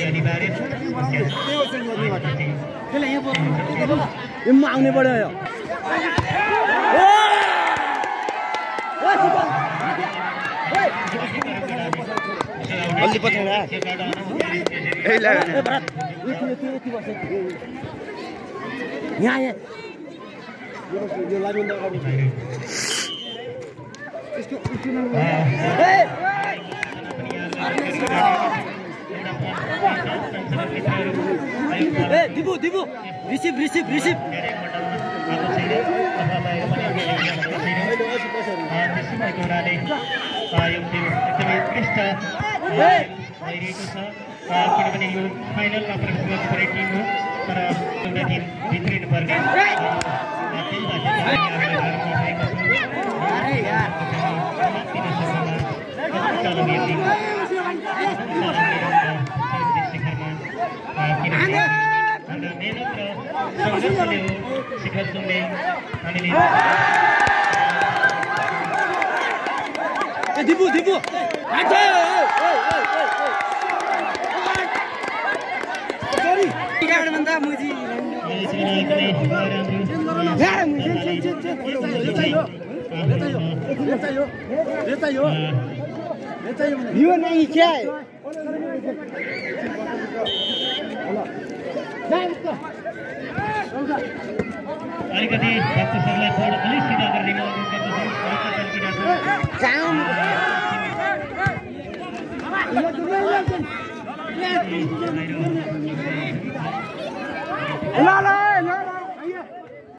अनिवार्य छ यो आउने पर्यो यो अलि पछि यहाँ यो लागि दिबु दिबु रिसिभ रिसिभ रिसिभ किनभने यो फाइनलमा प्रवेश गर्नुपर्ने टिम हो तर एउटा टिम भित्रिनु पर्ने शिखर सुनले हामीले दिबु दिबु भन्दा मुजी यो नहीं क्या है अलिकति भक्तहरूलाई बोर्ड अलिक सिधा गरिदिनु ल ल